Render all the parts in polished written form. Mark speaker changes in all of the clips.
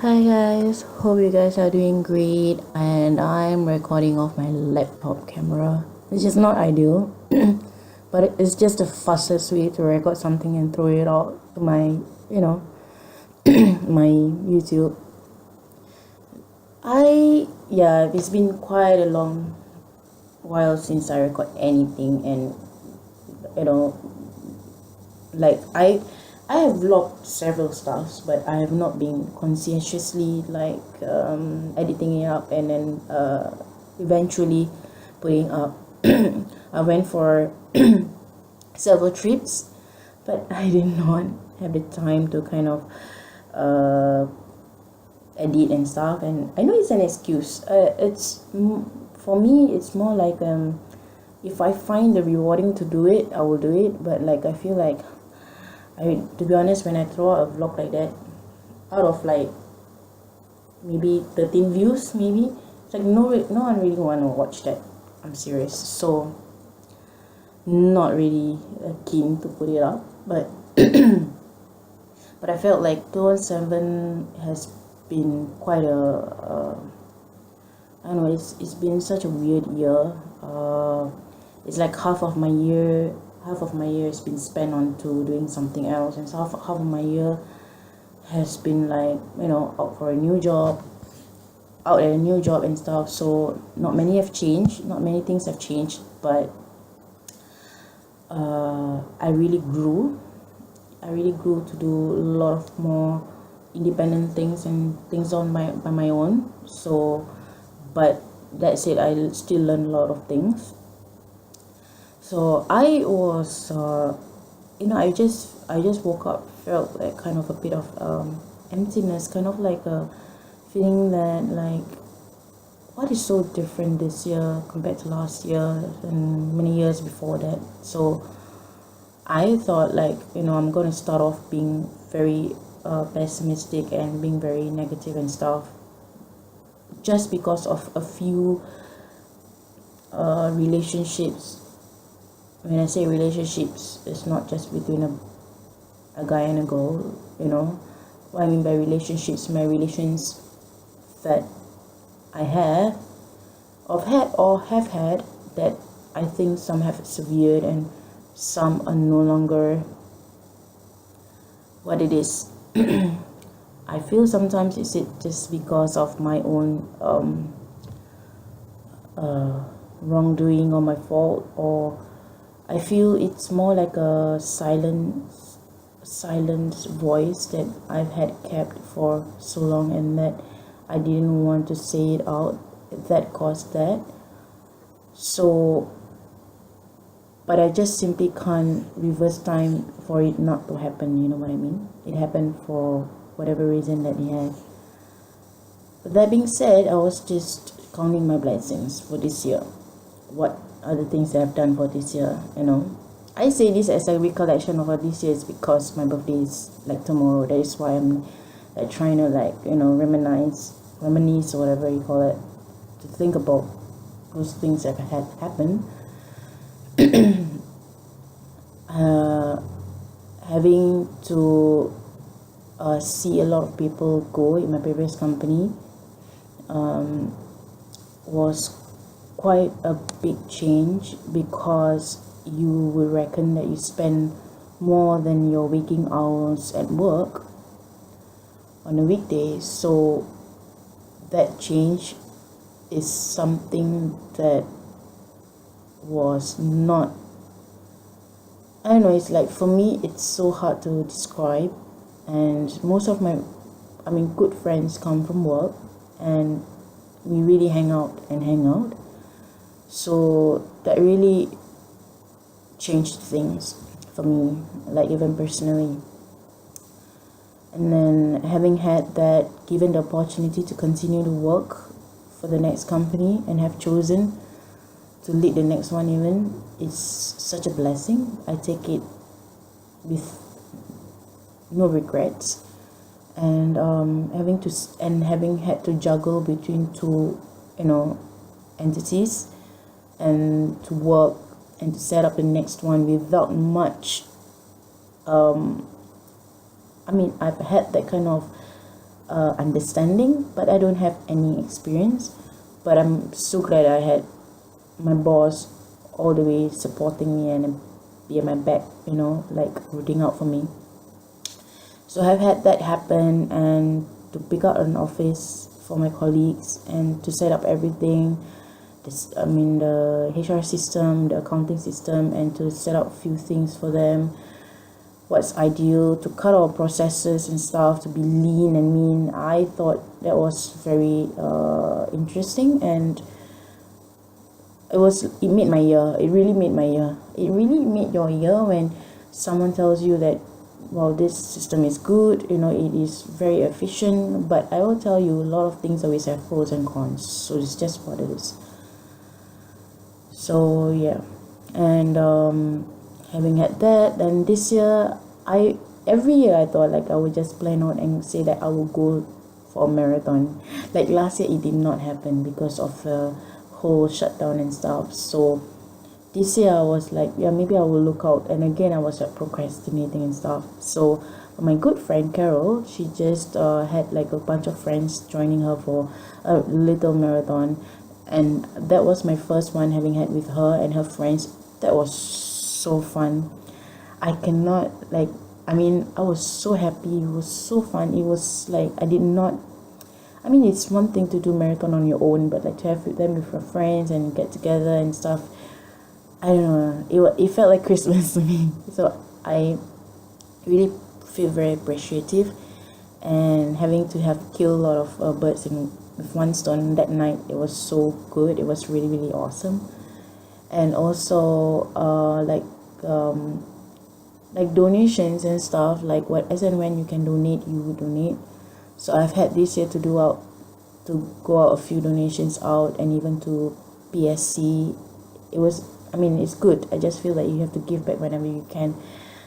Speaker 1: Hi guys, hope you guys are doing great, and I'm recording off my laptop camera, which is not ideal, but it's just the fastest way to record something and throw it out to my, my YouTube. It's been quite a long while since I record anything, and you know, like I have vlogged several stuffs, but I have not been conscientiously editing it up and then eventually putting up. I went for several trips, but I did not have the time to kind of uh, edit and stuff. And I know it's an excuse. For me, it's more like if I find the rewarding to do it, I will do it. But like I feel like to be honest, when I throw out a vlog like that, out of like maybe 13 views, maybe it's like no one really want to watch that. I'm serious. So not really keen to put it up, but but I felt like 2007 has been quite I don't know. It's been such a weird year. It's like half of my year has been spent on to doing something else, and so half of my year has been like out for a new job, out at a new job and stuff. So not many things have changed, but I really grew to do a lot of more independent things and things by my own. So but that said, I still learn a lot of things. So I was I just woke up, felt like kind of a bit of emptiness, kind of like a feeling that like what is so different this year compared to last year and many years before that. So I thought like I'm gonna start off being very pessimistic and being very negative and stuff, just because of a few relationships. When I say relationships, it's not just between a guy and a girl. What I mean by relationships, my relations that I have had, that I think some have severed and some are no longer what it is. I feel sometimes it's just because of my own wrongdoing or my fault, or I feel it's more like a silent voice that I've had kept for so long, and that I didn't want to say it out. That caused that. So, but I just simply can't reverse time for it not to happen. You know what I mean? It happened for whatever reason that it had. But that being said, I was just counting my blessings for this year. What are the things that I've done for this year? I say this as a recollection of this year is because my birthday is like tomorrow. That is why I'm like trying to reminisce or whatever you call it, to think about those things that had happened. Having to see a lot of people go in my previous company was quite a big change, because you would reckon that you spend more than your waking hours at work on a weekday. So that change is something that was not, I don't know, it's like, for me it's so hard to describe. And most of my good friends come from work, and we really hang out. So that really changed things for me, like even personally. And then having had that, given the opportunity to continue to work for the next company and have chosen to lead the next one, even, it's such a blessing. I take it with no regrets. And having had to juggle between two entities, and to work and to set up the next one without much I've had that kind of understanding, but I don't have any experience. But I'm so glad I had my boss all the way supporting me and be at my back, like rooting out for me. So I've had that happen, and to pick out an office for my colleagues and to set up everything, the HR system, the accounting system, and to set up a few things for them. What's ideal, to cut our processes and stuff, to be lean and mean. I thought that was very interesting, and it made my year. It really made my year. It really made your year when someone tells you that, well, this system is good, it is very efficient. But I will tell you, a lot of things always have pros and cons, so it's just what it is. So yeah, and having had that, then this year, every year I thought like I would just plan out and say that I will go for a marathon. Like last year it did not happen because of the whole shutdown and stuff. So this year I was like, yeah, maybe I will look out. And again, I was like procrastinating and stuff. So my good friend Carol, she just had like a bunch of friends joining her for a little marathon, and that was my first one, having had with her and her friends. That was so fun. I cannot, I was so happy. It was so fun. It was like it's one thing to do marathon on your own, but like to have them with your friends and get together and stuff, I don't know, it felt like Christmas to me. So I really feel very appreciative, and having to have killed a lot of birds with one stone that night, it was so good. It was really, really awesome. And also like donations and stuff, like what as and when you can donate, you would donate. So I've had this year to go out a few donations out, and even to PSC. It's good. I just feel that you have to give back whenever you can.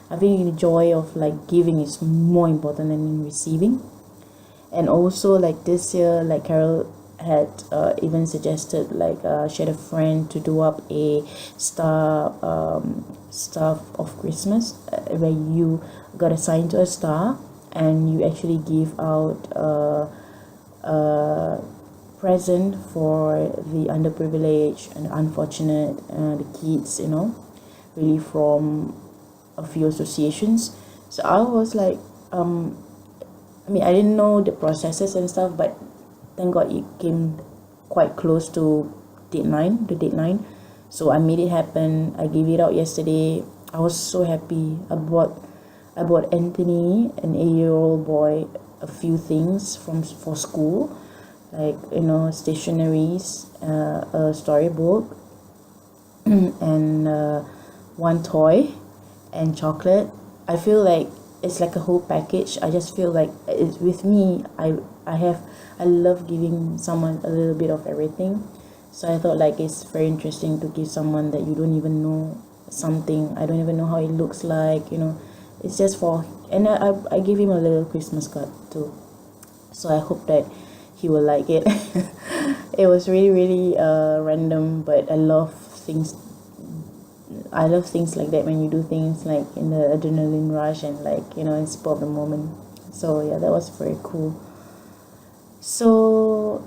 Speaker 1: I think the joy of like giving is more important than receiving. And also like this year, like Carol had even suggested, she had a friend to do up a star stuff of Christmas, where you got assigned to a star, and you actually give out a present for the underprivileged and unfortunate, the kids, really from a few associations. So I was like, I didn't know the processes and stuff, but thank God it came quite close to the deadline. So I made it happen. I gave it out yesterday. I was so happy. I bought Anthony, an 8-year-old boy, a few things for school, like stationeries, a storybook, and one toy and chocolate. I feel like it's like a whole package. I just feel like it's with me. I love giving someone a little bit of everything. So I thought like it's very interesting to give someone that you don't even know something. I don't even know how it looks like. It's just for, and I gave him a little Christmas card too. So I hope that he will like it. It was really, really random, but I love things like that, when you do things like in the adrenaline rush and in spur of the moment. So yeah, that was very cool. So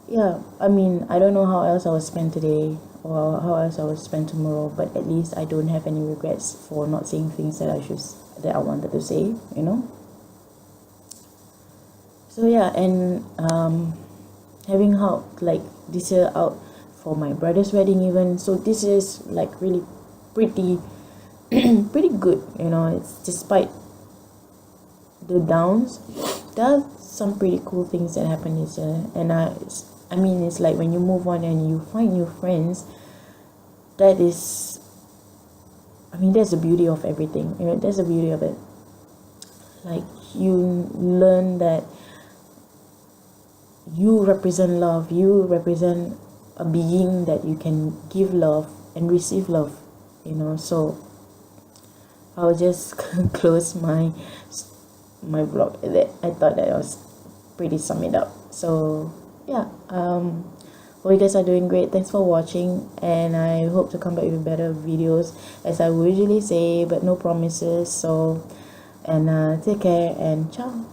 Speaker 1: yeah, I don't know how else I will spend today or how else I will spend tomorrow, but at least I don't have any regrets for not saying things that I wanted to say. So yeah, and having helped like this year out for my brother's wedding even. So this is like really pretty pretty good. It's despite the downs, there are some pretty cool things that happen this year. And it's like when you move on and you find new friends, that's the beauty of everything. That's the beauty of it. Like you learn that you represent love. You represent a being that you can give love and receive love. So I'll just close my vlog. I thought that was pretty sum it up. So yeah, hope you guys are doing great. Thanks for watching, and I hope to come back with better videos, as I usually say, but no promises. So, and take care and ciao.